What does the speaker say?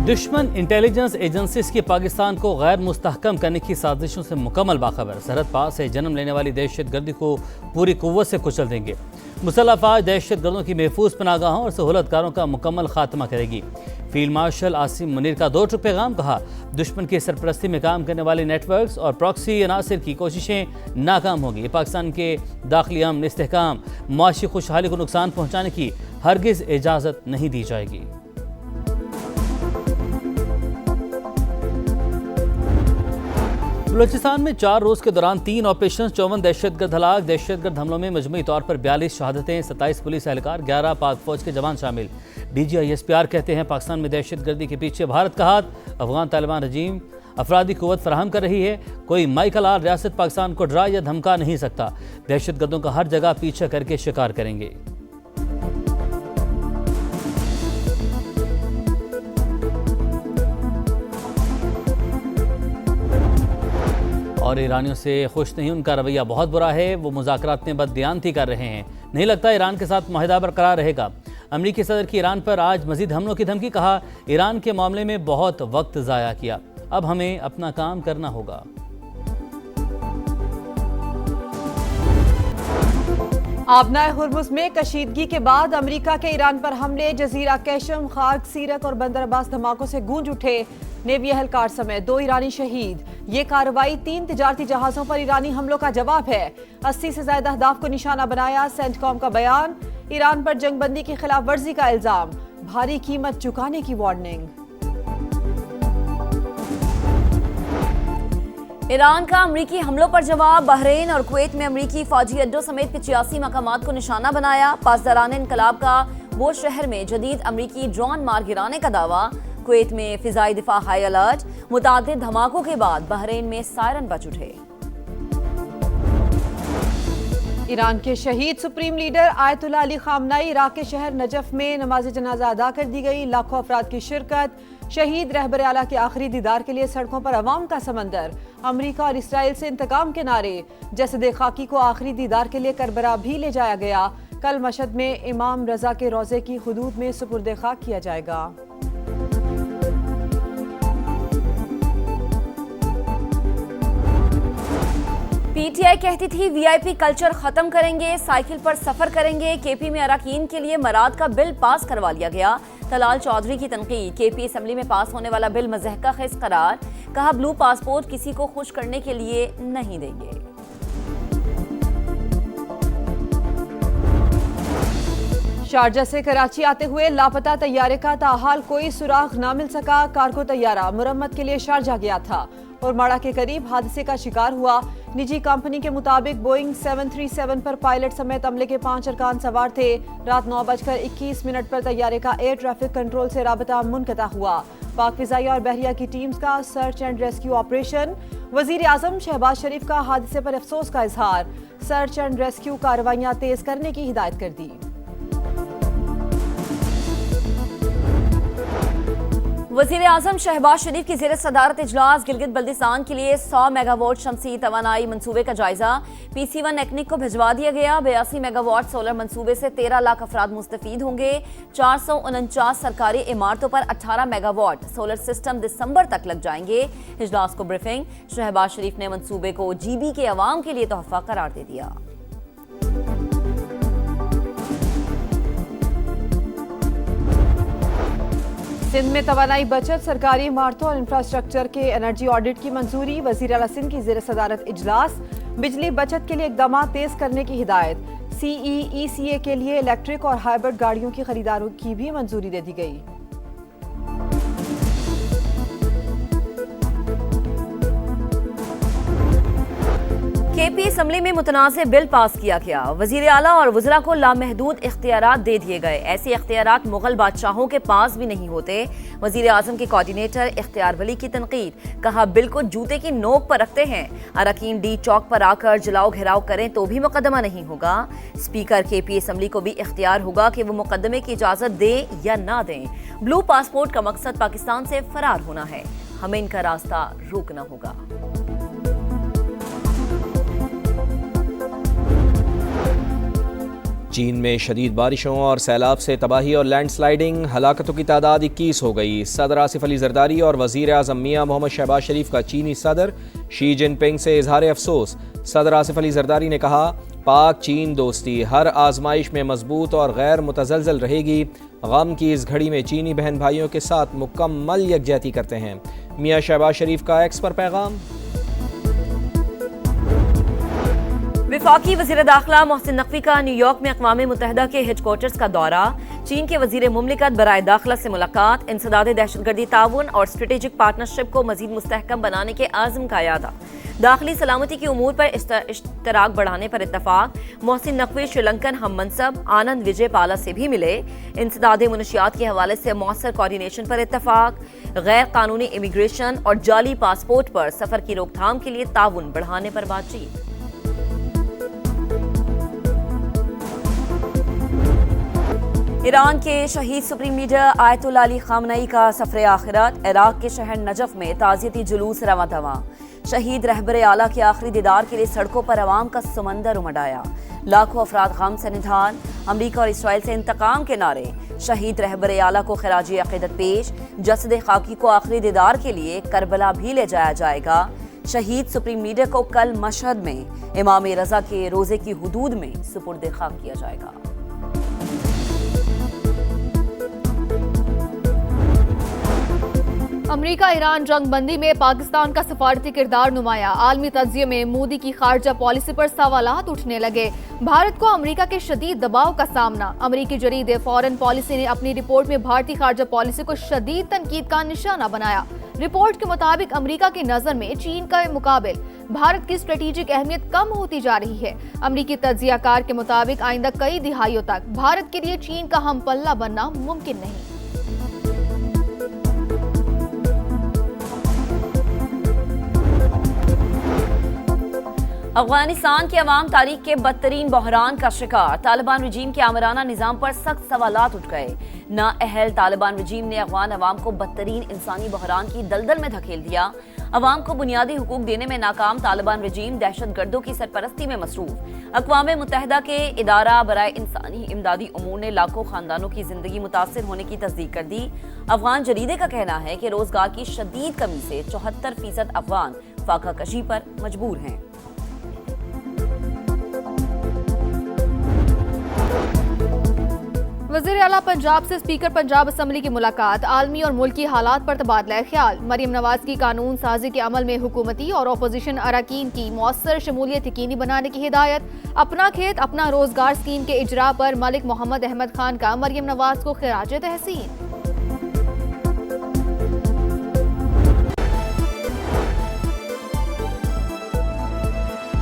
दुश्मन intelligence agencies की पाकिस्तान को गैर मुस्तहकम करने की साजिशों से मुकम्मल बाखबर। सरहद पार से जन्म लेने वाली दहशतगर्दी को पूरी कुव्वत से कुचल देंगे। मुसल्लह अफवाज दहशतगर्दों की महफूज पनागाहों और सहूलतकारों का मुकम्मल खात्मा करेगी। फील्ड मार्शल आसिम मुनीर का 2 टूक पैगाम। कहा, दुश्मन की सरपरस्ती में काम करने वाले नेटवर्क्स और प्रॉक्सी अनासर की कोशिशें नाकाम होंगी। पाकिस्तान के दाखिली अमन, इस्तेहकाम, मुआशी खुशहाली को नुकसान पहुँचाने की हरगिज़ इजाज़त नहीं दी जाएगी। बलूचिस्तान में 4 रोज़ के दौरान 3 ऑपरेशन, 54 दहशतगर्द हलाक। दहशतगर्द हमलों में मजमूई तौर पर 42 शहादतें, 27 पुलिस एहलकार, 11 पाक फौज के जवान शामिल। DGISPR कहते हैं, पाकिस्तान में दहशतगर्दी के पीछे भारत का हाथ। अफगान तालिबान रजीम अफरादी कुव्वत फराहम कर रही है। कोई माइकल आर रियासत पाकिस्तान को डरा या धमका नहीं सकता। दहशतगर्दों का हर जगह पीछा करके शिकार करेंगे। और ईरानियों से खुश नहीं, उनका रवैया बहुत बुरा है। वो मुज़ाकरात में बददियानती कर रहे हैं। नहीं लगता ईरान के साथ मुआहदा बरकरार रहेगा। अमरीकी सदर की ईरान पर आज मजीद हमलों की धमकी। कहा, ईरान के मामले में बहुत वक्त ज़ाया किया, अब हमें अपना काम करना होगा। आबनाए हुर्मुज़ में कशीदगी के बाद अमरीका के ईरान पर हमले, जजीरा कैशम, खार्क, सीरक और बंदर अब्बास धमाकों से गूंज उठे। नेवी एहलकार समेत 2 ईरानी शहीद। ये कार्रवाई 3 तिजारती जहाजों पर ईरानी हमलों का जवाब है। 80 से ज्यादा अहदाफ को निशाना बनाया। सेंटकॉम का बयान। ईरान पर जंगबंदी की खिलाफ वर्जी का इल्जाम, भारी कीमत चुकाने की वार्निंग। ईरान का अमरीकी हमलों पर जवाब। बहरीन और कुवैत में अमरीकी फौजी अड्डों समेत 85 मकामात को निशाना बनाया। पासदारान इनकलाब का वो शहर में जदीद अमरीकी ड्रोन मार गिराने का दावा। कुवैत में फिजाई दिफा हाई अलर्ट। मुतादिद धमाकों के बाद बहरीन में सायरन बज उठे। ईरान के शहीद supreme leader ayatollah Ali खामनाई Iraq के शहर नजफ में नमाज जनाजा अदा कर दी गई। लाखों अफराद की शिरकत। शहीद रहबर आला के आखिरी दीदार के लिए सड़कों पर अवाम का समंदर। अमरीका और इसराइल से इंतकाम के नारे। जसद खाकी को आखिरी दीदार के लिए करबला भी ले जाया गया। कल मशहद में इमाम रजा के रोजे की हुदूद में सुपुर्द खाक किया जाएगा। PTI कहती थी VIP कल्चर खत्म करेंगे, साइकिल पर सफर करेंगे। KP में अरकान के लिए मराद का बिल पास करवा लिया गया। तलाल चौधरी की तनकीद। KP असेंबली में पास होने वाला बिल मज़हका खेज करार। कहा, ब्लू पासपोर्ट किसी को खुश करने के लिए नहीं देंगे। शारजा से कराची आते हुए लापता तैयारे का ताहाल कोई सुराग ना मिल सका। कार्गो तैयारा मुरम्मत के लिए शारजा गया था और माड़ा के करीब हादसे का शिकार हुआ। निजी कंपनी के मुताबिक बोइंग 737 पर पायलट समेत अमले के 5 अरकान सवार थे। रात 9:21 पर तैयारे का एयर ट्रैफिक कंट्रोल से राबता मुनक़ता हुआ। पाक फिज़ाइया और बहरिया की टीम्स का सर्च एंड रेस्क्यू ऑपरेशन। वज़ीर आज़म शहबाज शरीफ का हादसे पर अफसोस का इजहार। सर्च एंड रेस्क्यू कार्रवाइयां तेज करने की हिदायत कर दी। वज़ीर आज़म शहबाज शरीफ की ज़ेर सदारत इजलास। गिलगित बल्दिस्तान के लिए 100 मेगावाट शमसी तवानाई मनसूबे का जायजा। PC1 एक्निक को भिजवा दिया गया। 82 मेगावाट सोलर मनसूबे से 13 लाख अफराद मुस्तफीद होंगे। 449 सरकारी इमारतों पर 18 मेगावाट सोलर सिस्टम दिसंबर तक लग जाएंगे। इजलास को ब्रीफिंग। शहबाज शरीफ ने मनसूबे को GB के अवाम के लिए तोहफा करार दे दिया। सिंध में तवानाई बचत, सरकारी इमारतों और इंफ्रास्ट्रक्चर के एनर्जी ऑडिट की मंजूरी। वज़ीर आला सिंध की ज़ेर सदारत इजलास। बिजली बचत के लिए इक़दाम तेज करने की हिदायत। CEECA के लिए इलेक्ट्रिक और हाइब्रिड गाड़ियों की खरीदारों की भी मंजूरी दे दी गई। KP असेंबली में मुतनाज़ बिल पास किया गया। वज़ीर आला और वज़रा को लामहदूद इख्तियारात दे दिए गए। ऐसे इख्तियारात मुगल बादशाहों के पास भी नहीं होते। वज़ीर आज़म के कोऑर्डिनेटर इख्तियार वली की तनकीद। कहा, बिल को जूते की नोक पर रखते हैं। अरकान D चौक पर आकर जलाओ घेराव करें तो भी मुकदमा नहीं होगा। स्पीकर KP असेंबली को भी इख्तियार होगा कि वो मुकदमे की इजाज़त दें या ना दें। ब्लू पासपोर्ट का मकसद पाकिस्तान से फरार होना है, हमें इनका रास्ता रोकना होगा। चीन में शदीद बारिशों और सैलाब से तबाही और लैंडस्लाइडिंग, हलाकतों की तादाद 21 हो गई। सदर आसिफ अली जरदारी और वज़ीर आज़म मियां मोहम्मद शहबाज शरीफ का चीनी सदर शी जिनपिंग से इजहार अफसोस। सदर आसिफ अली जरदारी ने कहा, पाक चीन दोस्ती हर आजमाइश में मजबूत और गैर मुतज़लज़ल रहेगी। गम की इस घड़ी में चीनी बहन भाइयों के साथ मुकम्मल यकजहती करते हैं। मियां शहबाज शरीफ का एक्स पर पैगाम। वफाकी वज़ीर दाखिला मोहसिन नकवी का न्यूयॉर्क में अक़वाम मुत्तहिदा के हेडक्वार्टर्स का दौरा, चीन के वज़ीर मुमलिकत बराए दाखिला से मुलाकात, इंसदाद दहशतगर्दी ताउन और स्ट्रेटेजिक पार्टनरशिप को मज़ीद मुस्तहकम बनाने के आज़म का यादा। दाखिली सलामती के उमूर पर इश्तराक बढ़ाने पर इत्तफाक। मोहसिन नकवी श्रीलंकन हम मनसब आनंद विजय पाला से भी मिले। इंसदाद मुनशियात के हवाले से मौसर कोऑर्डिनेशन पर इत्तफाक। गैर कानूनी इमिग्रेशन और जाली पासपोर्ट पर सफ़र की रोकथाम के लिए ताउन बढ़ाने पर बातचीत। ईरान के शहीद सुप्रीम लीडर आयतुल्लाह अली खामनई का सफ़र आखिरत, इराक के शहर नजफ में ताज़ियती जुलूस रवां दवां। शहीद रहबर आला के आखिरी दीदार के लिए सड़कों पर अवाम का समंदर उमड़ आया। लाखों अफराद गम से निधान, अमरीका और इसराइल से इंतकाम के नारे। शहीद रहबर आला को खिराजी अक़ीदत पेश, जसद खाकी को आखिरी दीदार के लिए करबला भी ले जाया जाएगा। शहीद सुप्रीम लीडर को कल मशहद में इमाम रज़ा के रोज़े की हुदूद में सुपुर्द खाक किया जाएगा। अमेरिका ईरान जंग बंदी में पाकिस्तान का सफारती किरदार नुमाया। आलमी तज्जिये में मोदी की खारजा पॉलिसी पर सवालात उठने लगे। भारत को अमेरिका के शदीद दबाव का सामना। अमेरिकी जरीदे फॉरेन पॉलिसी ने अपनी रिपोर्ट में भारतीय खारजा पॉलिसी को शदीद तनकीद का निशाना बनाया। रिपोर्ट के मुताबिक अमेरिका की नजर में चीन के मुकाबिल भारत की स्ट्रेटेजिक अहमियत कम होती जा रही है। अमेरिकी तज्जियाकार के मुताबिक आइंदा कई दिहाइयों तक भारत के लिए चीन का हम पल्ला बनना मुमकिन नहीं। अफगानिस्तान की अवाम तारीख के बदतरीन बहरान का शिकार। तालिबान रजीम के आमराना निज़ाम पर सख्त सवालात उठ गए। नाअहल तालिबान रजीम ने अफगान अवाम को बदतरीन इंसानी बहरान की दलदल में धकेल दिया। अवाम को बुनियादी हुकूक देने में नाकाम तालिबान रजीम दहशतगर्दों की सरपरस्ती में मसरूफ। अक़वाम मुत्तहिदा के इदारा बराए इंसानी इमदादी उमूर ने लाखों खानदानों की जिंदगी मुतासर होने की तस्दीक कर दी। अफगान जरीदे का कहना है कि रोजगार की शदीद कमी से 74% अफगान फाका कशी पर मजबूर हैं। वज़ीर आला पंजाब से स्पीकर पंजाब असम्बली की मुलाकात, आलमी और मुल्की हालात पर तबादला ख्याल। मरियम नवाज की कानून साजी के अमल में हुकूमती और अपोजिशन अरकान की मौसर शमूलियत यकीनी बनाने की हिदायत। अपना खेत अपना रोजगार स्कीम के इजरा पर मलिक मोहम्मद अहमद खान का मरियम नवाज को खिराज तहसीन।